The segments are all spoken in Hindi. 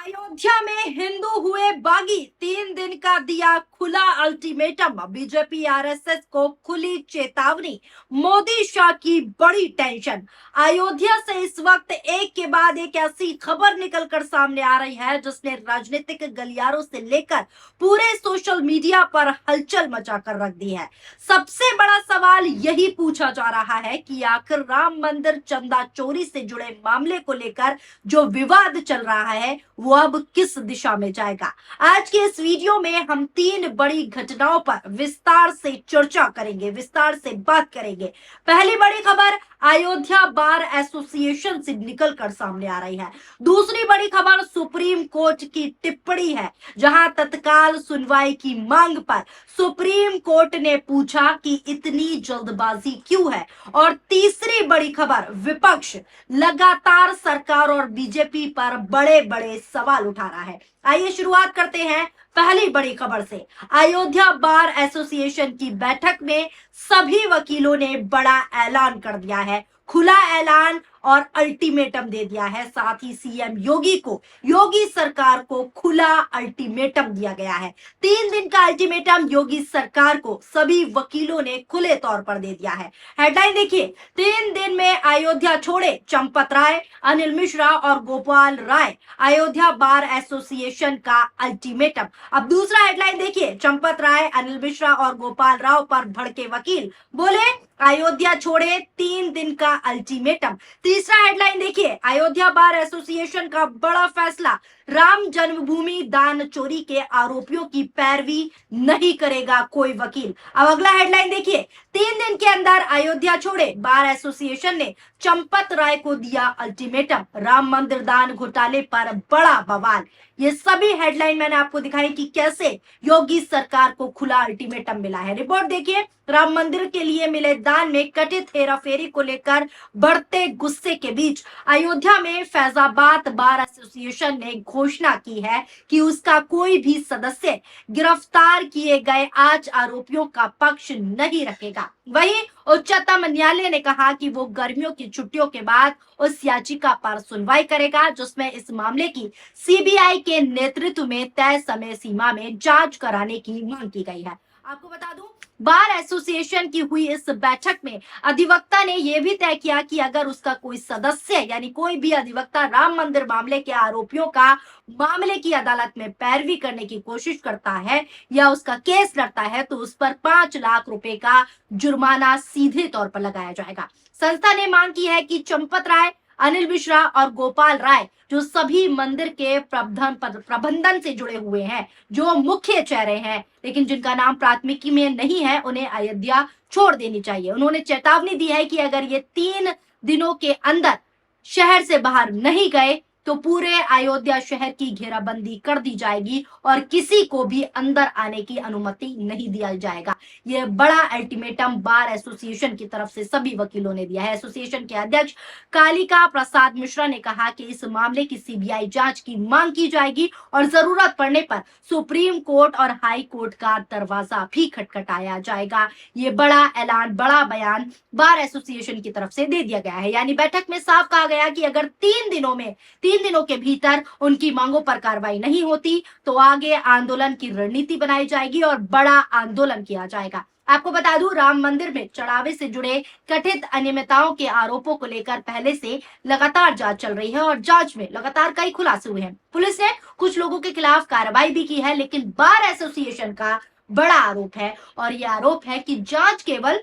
अयोध्या में हिंदू हुए बागी, 3 दिन का दिया खुला अल्टीमेटम। बीजेपी आरएसएस को खुली चेतावनी। मोदी शाह की बड़ी टेंशन। अयोध्या से इस वक्त एक के बाद एक ऐसी खबर निकलकर सामने आ रही है जिसने राजनीतिक गलियारों से लेकर पूरे सोशल मीडिया पर हलचल मचा कर रख दी है। सबसे बड़ा सवाल यही पूछा जा रहा है कि आखिर राम मंदिर चंदा चोरी से जुड़े मामले को लेकर जो विवाद चल रहा है वो अब किस दिशा में जाएगा। आज के इस वीडियो में हम 3 बड़ी घटनाओं पर विस्तार से चर्चा करेंगे, विस्तार से बात करेंगे। पहली बड़ी खबर अयोध्या बार एसोसिएशन से निकलकर सामने आ रही है। दूसरी बड़ी खबर सुप्रीम कोर्ट की टिप्पणी है, जहां तत्काल सुनवाई की मांग पर सुप्रीम कोर्ट ने पूछा कि इतनी जल्दबाजी क्यों है। और तीसरी बड़ी खबर विपक्ष लगातार सरकार और बीजेपी पर बड़े बड़े सवाल उठा रहा है। आइए शुरुआत करते हैं पहली बड़ी खबर से। अयोध्या बार एसोसिएशन की बैठक में सभी वकीलों ने बड़ा ऐलान कर दिया है, खुला ऐलान और अल्टीमेटम दे दिया है। साथ ही सीएम योगी सरकार को खुला अल्टीमेटम दिया गया है। 3 दिन का अल्टीमेटम योगी सरकार को सभी वकीलों ने खुले तौर पर दे दिया है। हेडलाइन देखिए, 3 दिन में अयोध्या छोड़े चंपत राय, अनिल मिश्रा और गोपाल राय। अयोध्या बार एसोसिएशन का अल्टीमेटम। अब दूसरा हेडलाइन देखिए, चंपत राय, अनिल मिश्रा और गोपाल राव पर भड़के वकील, बोले अयोध्या छोड़े 3 दिन का अल्टीमेटम। तीसरा हेडलाइन देखिए, अयोध्या बार एसोसिएशन का बड़ा फैसला, राम जन्मभूमि दान चोरी के आरोपियों की पैरवी नहीं करेगा कोई वकील। अब अगला हेडलाइन देखिए, 3 दिन के अंदर अयोध्या छोड़े बार एसोसिएशन ने चंपत राय को दिया अल्टीमेटम। राम मंदिर दान घोटाले पर बड़ा बवाल। ये सभी हेडलाइन मैंने आपको दिखाई कि कैसे योगी सरकार को खुला अल्टीमेटम मिला है। रिपोर्ट देखिए, राम मंदिर के लिए मिले दान में कथित हेराफेरी को लेकर बढ़ते गुस्से के बीच अयोध्या में फैजाबाद बार एसोसिएशन ने घोषणा की है कि उसका कोई भी सदस्य गिरफ्तार किए गए 8 आरोपियों का पक्ष नहीं रखेगा। वहीं उच्चतम न्यायालय ने कहा कि वो गर्मियों की छुट्टियों के बाद उस याचिका पर सुनवाई करेगा जिसमें इस मामले की सीबीआई के नेतृत्व में तय समय सीमा में जांच कराने की मांग की गई है। आपको बता दूं, बार एसोसिएशन की हुई इस बैठक में अधिवक्ता ने यह भी तय किया कि अगर उसका कोई सदस्य यानी कोई भी अधिवक्ता राम मंदिर मामले के आरोपियों का मामले की अदालत में पैरवी करने की कोशिश करता है या उसका केस लड़ता है तो उस पर 5 लाख रुपए का जुर्माना सीधे तौर पर लगाया जाएगा। संस्था ने मांग की है कि चंपत राय, अनिल मिश्रा और गोपाल राय जो सभी मंदिर के प्रबंधन से जुड़े हुए हैं, जो मुख्य चेहरे हैं लेकिन जिनका नाम प्राथमिकी में नहीं है, उन्हें अयोध्या छोड़ देनी चाहिए। उन्होंने चेतावनी दी है कि अगर ये 3 दिनों के अंदर शहर से बाहर नहीं गए तो पूरे अयोध्या शहर की घेराबंदी कर दी जाएगी और किसी को भी अंदर आने की अनुमति नहीं दिया जाएगा। यह बड़ा अल्टीमेटम बार एसोसिएशन की तरफ से सभी वकीलों ने दिया है। एसोसिएशन के अध्यक्ष कालिका प्रसाद मिश्रा ने कहा कि इस मामले की सीबीआई जांच की मांग की जाएगी और जरूरत पड़ने पर सुप्रीम कोर्ट और हाई कोर्ट का दरवाजा भी खटखटाया जाएगा। ये बड़ा ऐलान, बड़ा बयान बार एसोसिएशन की तरफ से दे दिया गया है। यानी बैठक में साफ कहा गया कि अगर 3 दिनों के भीतर उनकी मांगों पर कार्रवाई नहीं होती तो आगे आंदोलन की रणनीति बनाई जाएगी और बड़ा आंदोलन किया जाएगा। आपको बता दूं, राम मंदिर में चढ़ावे से जुड़े कथित अनियमितताओं के आरोपों को लेकर पहले से लगातार जांच चल रही है और जांच में लगातार कई खुलासे हुए हैं। पुलिस ने कुछ लोगों के खिलाफ कार्रवाई भी की है, लेकिन बार एसोसिएशन का बड़ा आरोप है और यह आरोप है कि जांच केवल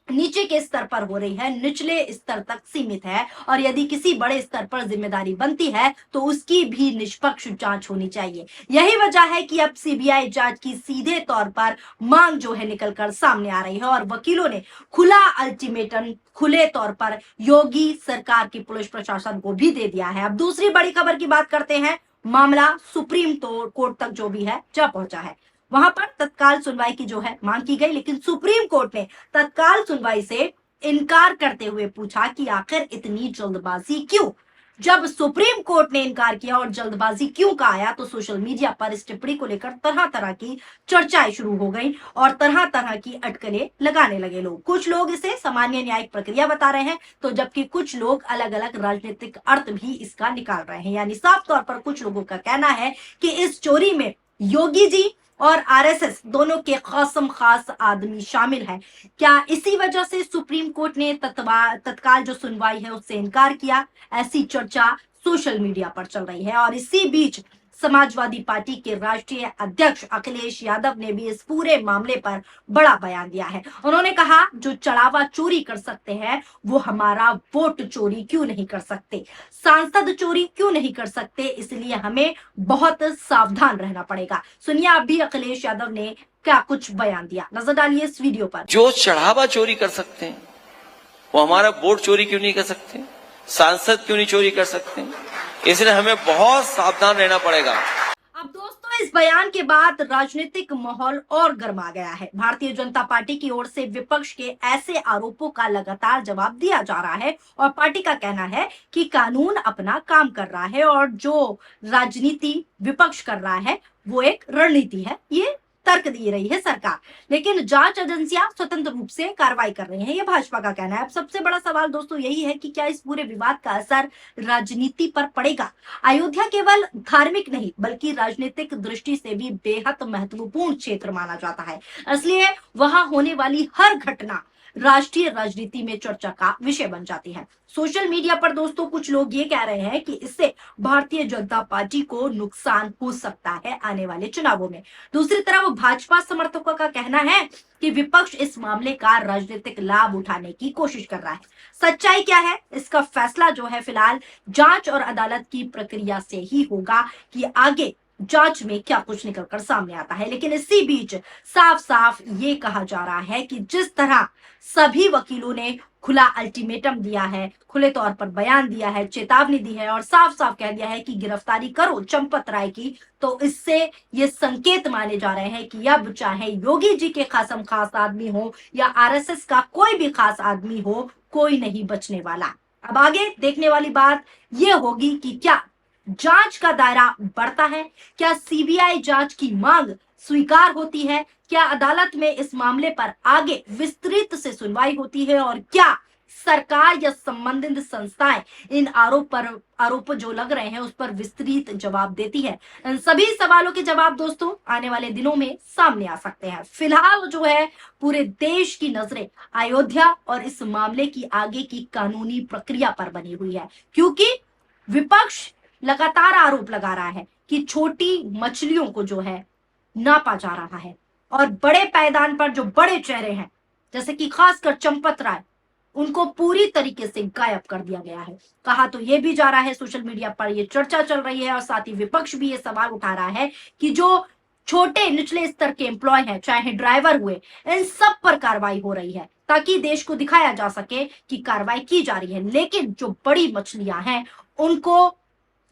नीचे के स्तर पर हो रही है, निचले स्तर तक सीमित है और यदि किसी बड़े स्तर पर जिम्मेदारी बनती है तो उसकी भी निष्पक्ष जांच होनी चाहिए। यही वजह है कि अब सीबीआई जांच की सीधे तौर पर मांग जो है निकलकर सामने आ रही है और वकीलों ने खुला अल्टीमेटम खुले तौर पर योगी सरकार की पुलिस प्रशासन को भी दे दिया है। अब दूसरी बड़ी खबर की बात करते हैं। मामला सुप्रीम कोर्ट तक जो भी है जा पहुंचा है। वहां पर तत्काल सुनवाई की जो है मांग की गई, लेकिन सुप्रीम कोर्ट ने तत्काल सुनवाई से इनकार करते हुए पूछा कि आखिर इतनी जल्दबाजी क्यों। जब सुप्रीम कोर्ट ने इनकार किया और जल्दबाजी क्यों का आया, तो सोशल मीडिया पर इस टिप्पणी को लेकर तरह तरह की चर्चाएं शुरू हो गई और तरह तरह की अटकलें लगाने लगे लोग। कुछ लोग इसे सामान्य न्यायिक प्रक्रिया बता रहे हैं, तो जबकि कुछ लोग अलग अलग राजनीतिक अर्थ भी इसका निकाल रहे हैं। यानी साफ तौर पर कुछ लोगों का कहना है कि इस चोरी में योगी जी और आरएसएस दोनों के खासम खास आदमी शामिल है। क्या इसी वजह से सुप्रीम कोर्ट ने तत्काल जो सुनवाई है उससे इनकार किया? ऐसी चर्चा सोशल मीडिया पर चल रही है और इसी बीच समाजवादी पार्टी के राष्ट्रीय अध्यक्ष अखिलेश यादव ने भी इस पूरे मामले पर बड़ा बयान दिया है। उन्होंने कहा, जो चढ़ावा चोरी कर सकते हैं वो हमारा वोट चोरी क्यों नहीं कर सकते, सांसद चोरी क्यों नहीं कर सकते, इसलिए हमें बहुत सावधान रहना पड़ेगा। सुनिए आप भी अखिलेश यादव ने क्या कुछ बयान दिया, नजर डालिए इस वीडियो पर। जो चढ़ावा चोरी कर सकते हैं वो हमारा वोट चोरी क्यों नहीं कर सकते, सांसद क्यों नहीं चोरी कर सकते, इसलिए हमें बहुत सावधान रहना पड़ेगा। अब दोस्तों, इस बयान के बाद राजनीतिक माहौल और गर्मा गया है। भारतीय जनता पार्टी की ओर से विपक्ष के ऐसे आरोपों का लगातार जवाब दिया जा रहा है और पार्टी का कहना है कि कानून अपना काम कर रहा है और जो राजनीति विपक्ष कर रहा है वो एक रणनीति है, ये तर्क दे रही है सरकार। लेकिन जांच एजेंसियां स्वतंत्र रूप से कार्रवाई कर रही हैं, ये भाजपा का कहना है। अब सबसे बड़ा सवाल दोस्तों यही है कि क्या इस पूरे विवाद का असर राजनीति पर पड़ेगा? अयोध्या केवल धार्मिक नहीं बल्कि राजनीतिक दृष्टि से भी बेहद महत्वपूर्ण क्षेत्र माना जाता है, इसलिए वहां होने वाली हर घटना राष्ट्रीय राजनीति में चर्चा का विषय बन जाती है। सोशल मीडिया पर दोस्तों कुछ लोग ये कह रहे हैं कि इससे भारतीय जनता पार्टी को नुकसान हो सकता है आने वाले चुनावों में। दूसरी तरफ भाजपा समर्थकों का कहना है कि विपक्ष इस मामले का राजनीतिक लाभ उठाने की कोशिश कर रहा है। सच्चाई क्या है, इसका फैसला जो है फिलहाल जांच और अदालत की प्रक्रिया से ही होगा कि आगे जांच में क्या कुछ निकलकर सामने आता है। लेकिन इसी बीच साफ साफ ये कहा जा रहा है कि जिस तरह सभी वकीलों ने खुला अल्टीमेटम दिया है, खुले तौर पर बयान दिया है, चेतावनी दी है और साफ साफ कह दिया है कि गिरफ्तारी करो चंपत राय की, तो इससे ये संकेत माने जा रहे हैं कि अब चाहे योगी जी के खासम खास आदमी हो या आरएसएस का कोई भी खास आदमी हो, कोई नहीं बचने वाला। अब आगे देखने वाली बात ये होगी कि क्या जांच का दायरा बढ़ता है, क्या सीबीआई जांच की मांग स्वीकार होती है, क्या अदालत में इस मामले पर आगे विस्तृत से सुनवाई होती है और क्या सरकार या संबंधित संस्थाएं इन आरोप जो लग रहे हैं उस पर विस्तृत जवाब देती है। इन सभी सवालों के जवाब दोस्तों आने वाले दिनों में सामने आ सकते हैं। फिलहाल जो है पूरे देश की नजरें अयोध्या और इस मामले की आगे की कानूनी प्रक्रिया पर बनी हुई है, क्योंकि विपक्ष लगातार आरोप लगा रहा है कि छोटी मछलियों को जो है नापा जा रहा है और बड़े पायदान पर जो बड़े चेहरे हैं जैसे कि खासकर चंपत राय, उनको पूरी तरीके से गायब कर दिया गया है। कहा तो यह भी जा रहा है, सोशल मीडिया पर यह चर्चा चल रही है और साथ ही विपक्ष भी ये सवाल उठा रहा है कि जो छोटे निचले स्तर के एम्प्लॉय हैं, चाहे ड्राइवर हुए, इन सब पर कार्रवाई हो रही है ताकि देश को दिखाया जा सके कि कार्रवाई की जा रही है। लेकिन जो बड़ी मछलियां हैं उनको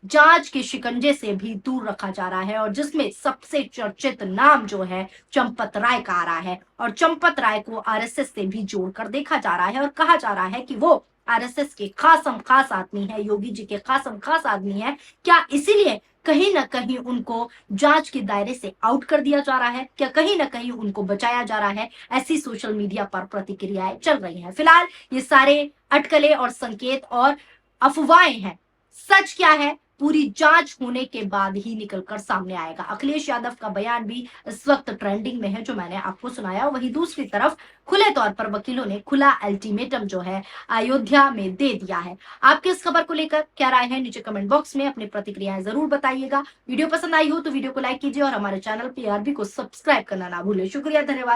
जांच के शिकंजे से भी दूर रखा जा रहा है और जिसमें सबसे चर्चित नाम जो है चंपत राय का आ रहा है और चंपत राय को आरएसएस से भी जोड़कर देखा जा रहा है और कहा जा रहा है कि वो आरएसएस के खासम खास आदमी है, योगी जी के खासम खास आदमी है। क्या इसीलिए कहीं ना कहीं उनको जांच के दायरे से आउट कर दिया जा रहा है, क्या कहीं ना कहीं उनको बचाया जा रहा है? ऐसी सोशल मीडिया पर प्रतिक्रियाएं चल रही हैं। फिलहाल ये सारे अटकलें और संकेत और अफवाहें हैं, सच क्या है पूरी जांच होने के बाद ही निकलकर सामने आएगा। अखिलेश यादव का बयान भी इस वक्त ट्रेंडिंग में है जो मैंने आपको सुनाया। वहीं दूसरी तरफ खुले तौर पर वकीलों ने खुला अल्टीमेटम जो है अयोध्या में दे दिया है। आपके इस खबर को लेकर क्या राय है, नीचे कमेंट बॉक्स में अपनी प्रतिक्रियाएं जरूर बताइएगा। वीडियो पसंद आई हो तो वीडियो को लाइक कीजिए और हमारे चैनल PRB को सब्सक्राइब करना ना भूलें। शुक्रिया, धन्यवाद।